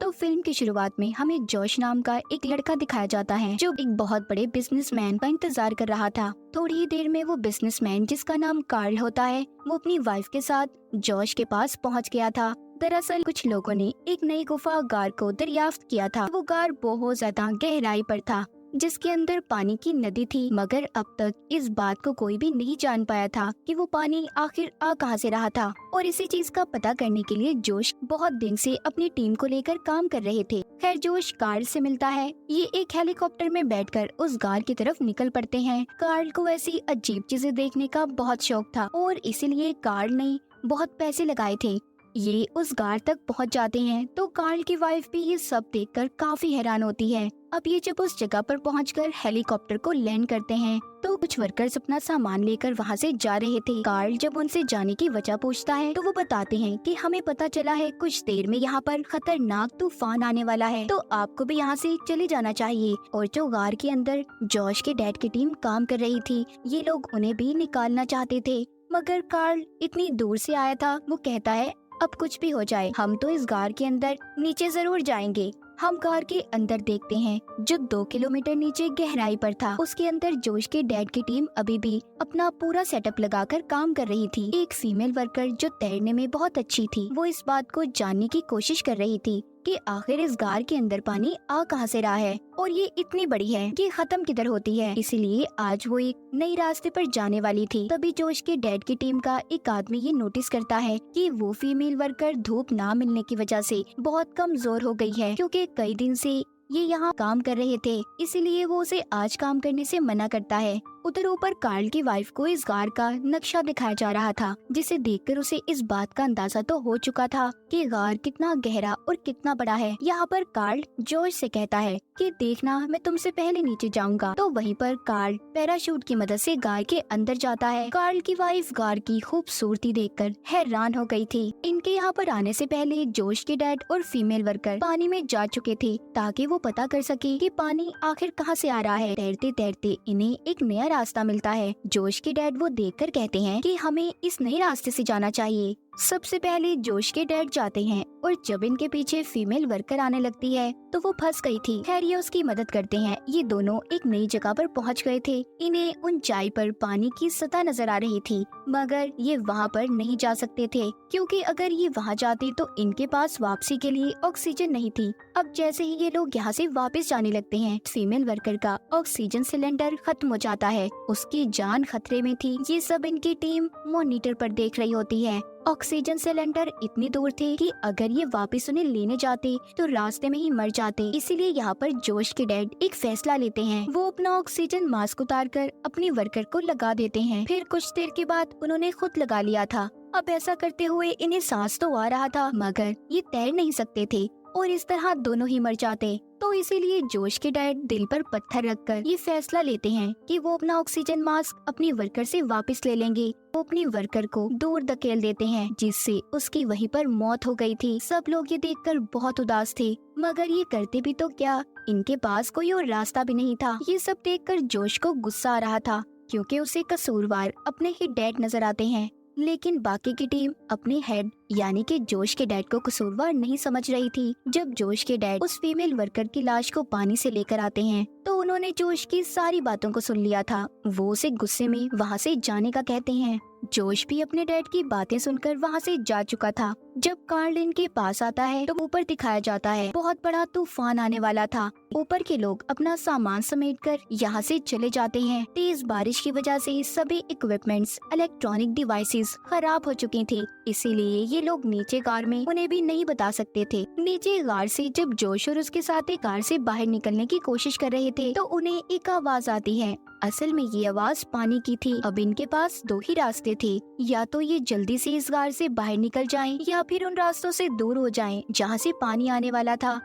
तो फिल्म की शुरुआत में हमें जोश नाम का एक लड़का दिखाया जाता है जो एक बहुत बड़े बिजनेसमैन का इंतजार कर रहा था। थोड़ी ही देर में वो बिजनेसमैन जिसका नाम कार्ल होता है वो अपनी वाइफ के साथ जोश के पास पहुंच गया था। दरअसल कुछ लोगों ने एक नई गुफा गार को दरियाफ्त किया था। वो गार बहुत ज्यादा गहराई पर था जिसके अंदर पानी की नदी थी, मगर अब तक इस बात को कोई भी नहीं जान पाया था कि वो पानी आखिर आ कहां से रहा था। और इसी चीज का पता करने के लिए जोश बहुत दिन से अपनी टीम को लेकर काम कर रहे थे। खैर जोश कार्ल से मिलता है। ये एक हेलीकॉप्टर में बैठकर उस गार की तरफ निकल पड़ते हैं। कार्ल को ऐसी अजीब चीजें देखने का बहुत शौक था और इसीलिए कार्ल ने बहुत पैसे लगाए थे। ये उस गार तक पहुंच जाते हैं तो कार्ल की वाइफ भी ये सब देखकर काफी हैरान होती है। अब ये जब उस जगह पर पहुंचकर हेलीकॉप्टर को लैंड करते हैं तो कुछ वर्कर्स अपना सामान लेकर वहां से जा रहे थे। कार्ल जब उनसे जाने की वजह पूछता है तो वो बताते हैं कि हमें पता चला है कुछ देर में यहाँ पर खतरनाक तूफान आने वाला है, तो आपको भी यहाँ से चले जाना चाहिए। और जो गार के अंदर जोश के डैड की टीम काम कर रही थी, ये लोग उन्हें भी निकालना चाहते थे, मगर कार्ल इतनी दूर से आया था। वो कहता है अब कुछ भी हो जाए हम तो इस गार के अंदर नीचे जरूर जाएंगे। हम गार के अंदर देखते हैं जो 2 किलोमीटर नीचे गहराई पर था। उसके अंदर जोश के डैड की टीम अभी भी अपना पूरा सेटअप लगाकर काम कर रही थी। एक फीमेल वर्कर जो तैरने में बहुत अच्छी थी, वो इस बात को जानने की कोशिश कर रही थी कि आखिर इस गार के अंदर पानी आ कहां से रहा है और ये इतनी बड़ी है कि खत्म किधर होती है। इसीलिए आज वो एक नई रास्ते पर जाने वाली थी। तभी जोश के डैड की टीम का एक आदमी ये नोटिस करता है कि वो फीमेल वर्कर धूप ना मिलने की वजह से बहुत कमजोर हो गई है, क्योंकि कई दिन से ये यहाँ काम कर रहे थे, इसीलिए वो उसे आज काम करने से मना करता है। उधर ऊपर कार्ल की वाइफ को इस गार का नक्शा दिखाया जा रहा था, जिसे देखकर उसे इस बात का अंदाजा तो हो चुका था कि गार कितना गहरा और कितना बड़ा है। यहाँ पर कार्ल जोश से कहता है कि देखना मैं तुमसे पहले नीचे जाऊंगा। तो वहीं पर कार्ल पैराशूट की मदद से गार के अंदर जाता है। कार्ल की वाइफ गार की खूबसूरती देखकर हैरान हो गई थी। इनके यहाँ पर आने से पहले जोश के डैड और फीमेल वर्कर पानी में जा चुके थे ताकि वो पता कर सके कि पानी आखिर कहाँ से आ रहा है। तैरते तैरते इन्हें एक नया रास्ता मिलता है। जोश के डैड वो देखकर कहते हैं कि हमें इस नए रास्ते से जाना चाहिए। सबसे पहले जोश के डैड जाते हैं और जब इनके पीछे फीमेल वर्कर आने लगती है तो वो फंस गई थी। खैर ये उसकी मदद करते हैं। ये दोनों एक नई जगह पर पहुंच गए थे। इन्हें ऊंचाई पर पानी की सतह नजर आ रही थी, मगर ये वहां पर नहीं जा सकते थे, क्योंकि अगर ये वहां जाते तो इनके पास वापसी के लिए ऑक्सीजन नहीं थी। अब जैसे ही ये लोग यहाँ से वापस जाने लगते हैं, फीमेल वर्कर का ऑक्सीजन सिलेंडर खत्म हो जाता है। उसकी जान खतरे में थी। ये सब इनकी टीम मॉनिटर पर देख रही होती है। ऑक्सीजन सिलेंडर इतनी दूर थे कि अगर ये वापस उन्हें लेने जाते तो रास्ते में ही मर जाते। इसीलिए यहाँ पर जोश के डैड एक फैसला लेते हैं। वो अपना ऑक्सीजन मास्क उतारकर अपनी वर्कर को लगा देते हैं। फिर कुछ देर के बाद उन्होंने खुद लगा लिया था। अब ऐसा करते हुए इन्हें सांस तो आ रहा था, मगर ये तैर नहीं सकते थे और इस तरह दोनों ही मर जाते। तो इसीलिए जोश के डैड दिल पर पत्थर रखकर ये फैसला लेते हैं कि वो अपना ऑक्सीजन मास्क अपनी वर्कर से वापस ले लेंगे। वो अपनी वर्कर को दूर धकेल देते हैं, जिससे उसकी वहीं पर मौत हो गई थी। सब लोग ये देखकर बहुत उदास थे, मगर ये करते भी तो क्या, इनके पास कोई और रास्ता भी नहीं था। ये सब देखकर जोश को गुस्सा आ रहा था, क्योंकि उसे कसूरवार अपने ही डैड नजर आते हैं। लेकिन बाकी की टीम अपने हेड यानी कि जोश के डैड को कसूरवार नहीं समझ रही थी। जब जोश के डैड उस फीमेल वर्कर की लाश को पानी से लेकर आते हैं तो उन्होंने जोश की सारी बातों को सुन लिया था। वो उसे गुस्से में वहाँ से जाने का कहते हैं। जोश भी अपने डैड की बातें सुनकर वहाँ से जा चुका था। जब कार्ल इनके पास आता है तो ऊपर दिखाया जाता है बहुत बड़ा तूफान आने वाला था। ऊपर के लोग अपना सामान समेटकर यहाँ से चले जाते हैं। तेज बारिश की वजह से सभी इक्विपमेंट्स, इलेक्ट्रॉनिक डिवाइसेस खराब हो चुकी थी, इसीलिए ये लोग नीचे कार में उन्हें भी नहीं बता सकते थे। नीचे कार से जब जोश और उसके साथी कार से बाहर निकलने की कोशिश कर रहे थे तो उन्हें एक आवाज आती है। असल में ये आवाज पानी की थी। अब इनके पास 2 ही रास्ते थे, या तो ये जल्दी से इस गार से बाहर निकल जाएं या फिर उन रास्तों से दूर हो जाएं जहां से पानी आने वाला था।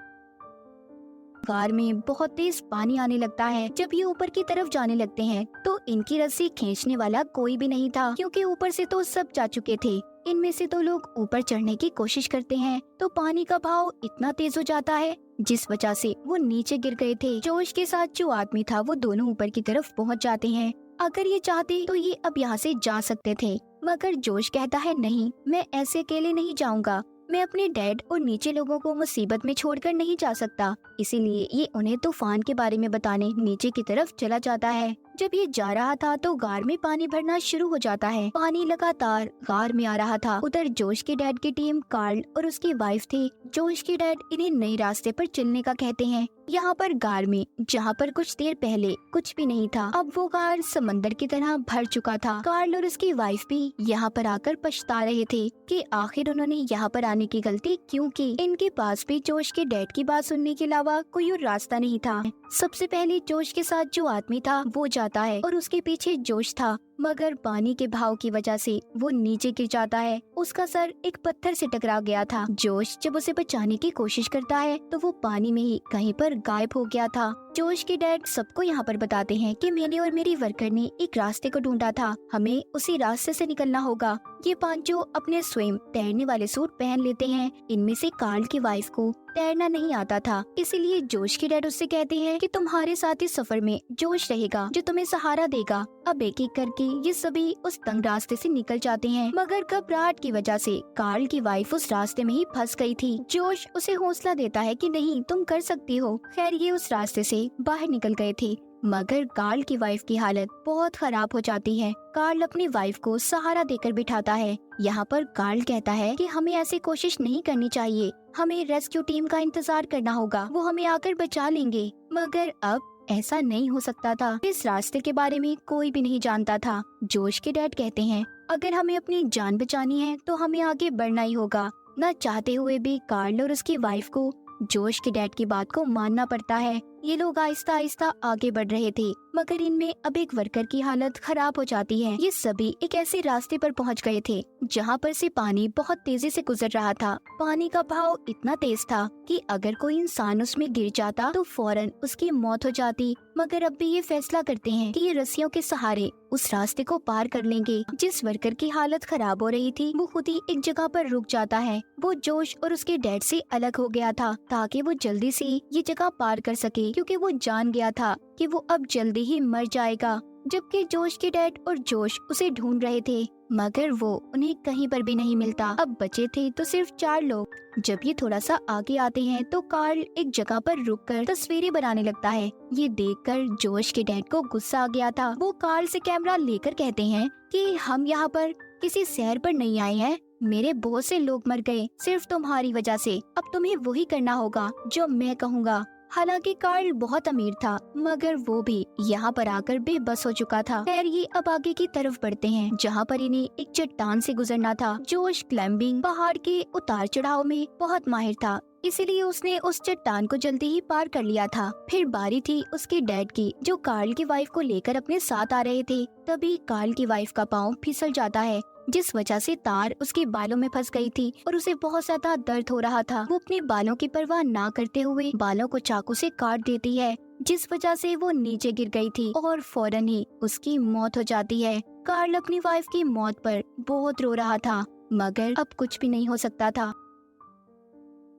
गार में बहुत तेज पानी आने लगता है। जब ये ऊपर की तरफ जाने लगते हैं तो इनकी रस्सी खींचने वाला कोई भी नहीं था, क्योंकि ऊपर से तो सब जा चुके थे। इनमें से 2 लोग ऊपर चढ़ने की कोशिश करते हैं तो पानी का बहाव इतना तेज हो जाता है जिस वजह से वो नीचे गिर गए थे। जोश के साथ जो आदमी था वो दोनों ऊपर की तरफ पहुंच जाते हैं। अगर ये चाहते तो ये अब यहाँ से जा सकते थे, मगर जोश कहता है नहीं, मैं ऐसे अकेले नहीं जाऊंगा। मैं अपने डैड और नीचे लोगों को मुसीबत में छोड़कर नहीं जा सकता, इसीलिए ये उन्हें तूफान के बारे में बताने नीचे की तरफ चला जाता है। जब ये जा रहा था तो गार में पानी भरना शुरू हो जाता है। पानी लगातार गार में आ रहा था। उधर जोश के डैड की टीम कार्ल और उसकी वाइफ थी। जोश के डैड इन्हें नए रास्ते पर चलने का कहते हैं। यहाँ पर गार में, जहाँ पर कुछ देर पहले कुछ भी नहीं था, अब वो गार समंदर की तरह भर चुका था। कार्ल और उसकी वाइफ भी यहाँ पर आकर पछता रहे थे कि आखिर उन्होंने यहाँ पर आने की गलती क्यों की। इनके पास भी जोश के डैड की बात सुनने के अलावा कोई और रास्ता नहीं था। सबसे पहले जोश के साथ जो आदमी था वो जाता है और उसके पीछे जोश था, मगर पानी के भाव की वजह से वो नीचे गिर जाता है। उसका सर एक पत्थर से टकरा गया था। जोश जब उसे बचाने की कोशिश करता है तो वो पानी में ही कहीं पर गायब हो गया था। जोश के डैड सबको यहाँ पर बताते हैं कि मैंने और मेरी वर्कर ने एक रास्ते को ढूंढा था, हमें उसी रास्ते से निकलना होगा। ये पांचों अपने स्वयं तैरने वाले सूट पहन लेते हैं। इनमें से कार्ल की वाइफ को तैरना नहीं आता था, इसीलिए जोश के डैड उससे कहते हैं कि तुम्हारे साथ इस सफर में जोश रहेगा जो तुम्हें सहारा देगा। अब एक एक करके ये सभी उस तंग रास्ते से निकल जाते हैं, मगर घबराहट की वजह से कार्ल की वाइफ उस रास्ते में ही फंस गई थी। जोश उसे हौसला देता है कि नहीं, तुम कर सकती हो। खैर ये उस रास्ते से बाहर निकल गए थे, मगर कार्ल की वाइफ की हालत बहुत खराब हो जाती है। कार्ल अपनी वाइफ को सहारा देकर बिठाता है। यहाँ पर कार्ल कहता है कि हमें ऐसी कोशिश नहीं करनी चाहिए, हमें रेस्क्यू टीम का इंतजार करना होगा, वो हमें आकर बचा लेंगे। मगर अब ऐसा नहीं हो सकता था। इस रास्ते के बारे में कोई भी नहीं जानता था। जोश के डैड कहते हैं अगर हमें अपनी जान बचानी है तो हमें आगे बढ़ना ही होगा। न चाहते हुए भी कार्ल और उसकी वाइफ को जोश के डैड की बात को मानना पड़ता है। ये लोग आहिस्ता आहिस्ता आगे बढ़ रहे थे, मगर इनमें अब एक वर्कर की हालत खराब हो जाती है। ये सभी एक ऐसे रास्ते पर पहुंच गए थे जहां पर से पानी बहुत तेजी से गुजर रहा था। पानी का भाव इतना तेज था कि अगर कोई इंसान उसमें गिर जाता तो फौरन उसकी मौत हो जाती। मगर अब भी ये फैसला करते हैं कि ये रस्सियों के सहारे उस रास्ते को पार कर लेंगे। जिस वर्कर की हालत खराब हो रही थी वो खुद ही एक जगह पर रुक जाता है। वो जोश और उसके डैड से अलग हो गया था ताकि वो जल्दी से ये जगह पार कर सके, क्योंकि वो जान गया था कि वो अब जल्दी ही मर जाएगा। जबकि जोश के डैड और जोश उसे ढूंढ रहे थे, मगर वो उन्हें कहीं पर भी नहीं मिलता। अब बचे थे तो सिर्फ 4 लोग। जब ये थोड़ा सा आगे आते हैं तो कार्ल एक जगह पर रुककर तस्वीरें बनाने लगता है। ये देखकर जोश के डैड को गुस्सा आ गया था। वो कार्ल से कैमरा लेकर कहते हैं कि हम यहाँ पर किसी सैर पर नहीं आए हैं, मेरे बहुत से लोग मर गए सिर्फ तुम्हारी वजह से। अब तुम्हें वही करना होगा जो मैं कहूँगा। हालांकि कार्ल बहुत अमीर था, मगर वो भी यहाँ पर आकर बेबस हो चुका था। खैर ये अब आगे की तरफ बढ़ते हैं जहाँ पर इन्हें एक चट्टान से गुजरना था। जोश क्लाइंबिंग, पहाड़ के उतार चढ़ाव में बहुत माहिर था, इसीलिए उसने उस चट्टान को जल्दी ही पार कर लिया था। फिर बारी थी उसके डैड की, जो कार्ल की वाइफ को लेकर अपने साथ आ रहे थे। तभी कार्ल की वाइफ का पाँव फिसल जाता है, जिस वजह से तार उसके बालों में फंस गई थी और उसे बहुत ज्यादा दर्द हो रहा था। वो अपने बालों की परवाह ना करते हुए बालों को चाकू से काट देती है, जिस वजह से वो नीचे गिर गई थी और फौरन ही उसकी मौत हो जाती है। कार्ल अपनी वाइफ की मौत पर बहुत रो रहा था, मगर अब कुछ भी नहीं हो सकता था।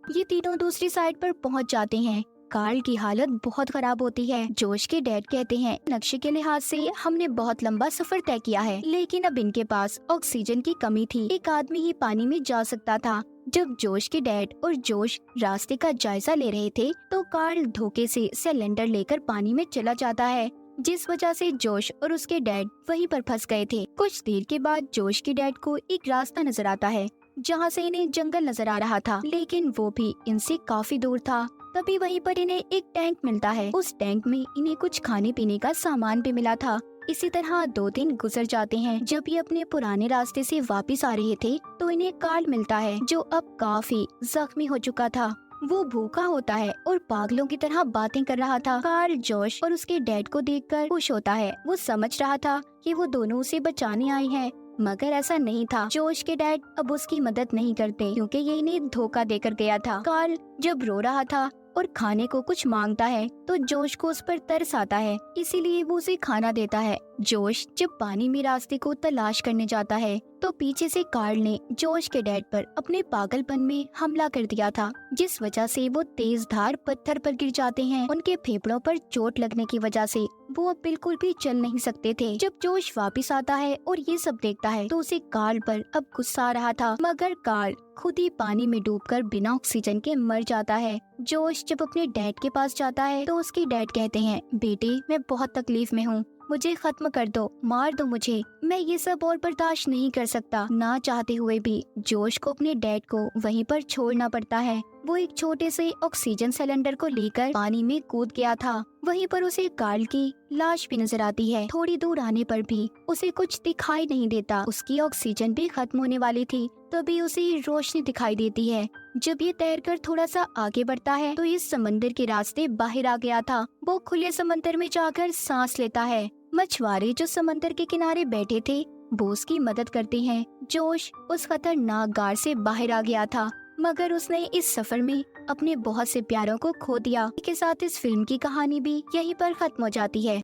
ये तीनों दूसरी साइड पर पहुंच जाते हैं। कार्ल की हालत बहुत खराब होती है। जोश के डैड कहते हैं नक्शे के लिहाज से हमने बहुत लंबा सफर तय किया है, लेकिन अब इनके पास ऑक्सीजन की कमी थी। एक आदमी ही पानी में जा सकता था। जब जोश के डैड और जोश रास्ते का जायजा ले रहे थे तो कार्ल धोखे से सिलेंडर लेकर पानी में चला जाता है, जिस वजह से जोश और उसके डैड वहीं पर फंस गए थे। कुछ देर के बाद जोश के डैड को एक रास्ता नजर आता है जहाँ से इन्हें जंगल नजर आ रहा था, लेकिन वो भी इनसे काफी दूर था। तभी वहीं पर इन्हें एक टैंक मिलता है। उस टैंक में इन्हें कुछ खाने पीने का सामान भी मिला था। इसी तरह 2 दिन गुजर जाते हैं। जब ये अपने पुराने रास्ते से वापस आ रहे थे तो इन्हें कार्ल मिलता है, जो अब काफी जख्मी हो चुका था। वो भूखा होता है और पागलों की तरह बातें कर रहा था। कार्ल जोश और उसके डैड को देखकर खुश होता है। वो समझ रहा था कि वो दोनों उसे बचाने आए हैं, मगर ऐसा नहीं था। जोश के डैड अब उसकी मदद नहीं करते क्योंकि ये इन्हें धोखा देकर गया था। कार्ल जब रो रहा था और खाने को कुछ मांगता है तो जोश को उस पर तरस आता है, इसीलिए वो उसे खाना देता है। जोश जब पानी में रास्ते को तलाश करने जाता है तो पीछे से कार्ल ने जोश के डैड पर अपने पागलपन में हमला कर दिया था, जिस वजह से वो तेज धार पत्थर पर गिर जाते हैं। उनके फेफड़ों पर चोट लगने की वजह से वो अब बिल्कुल भी चल नहीं सकते थे। जब जोश वापस आता है और ये सब देखता है तो उसे कार्ल पर अब गुस्सा आ रहा था, मगर कार्ल खुद ही पानी में डूबकर बिना ऑक्सीजन के मर जाता है। जोश जब अपने डैड के पास जाता है तो उसके डैड कहते हैं, बेटे मैं बहुत तकलीफ में हूँ, मुझे खत्म कर दो, मार दो मुझे, मैं ये सब और बर्दाश्त नहीं कर सकता। ना चाहते हुए भी जोश को अपने डैड को वहीं पर छोड़ना पड़ता है। वो एक छोटे से ऑक्सीजन सिलेंडर को लेकर पानी में कूद गया था। वहीं पर उसे कार्ल की लाश भी नजर आती है। थोड़ी दूर आने पर भी उसे कुछ दिखाई नहीं देता। उसकी ऑक्सीजन भी खत्म होने वाली थी, तभी उसे रोशनी दिखाई देती है। जब ये तैरकर थोड़ा सा आगे बढ़ता है तो इस समंदर के रास्ते बाहर आ गया था। वो खुले समंदर में जाकर सांस लेता है। मछुआरे जो समंदर के किनारे बैठे थे वो उसकी मदद करते हैं। जोश उस खतरनाक गार से बाहर आ गया था, मगर उसने इस सफर में अपने बहुत से प्यारों को खो दिया। के साथ इस फिल्म की कहानी भी यहीं पर खत्म हो जाती है।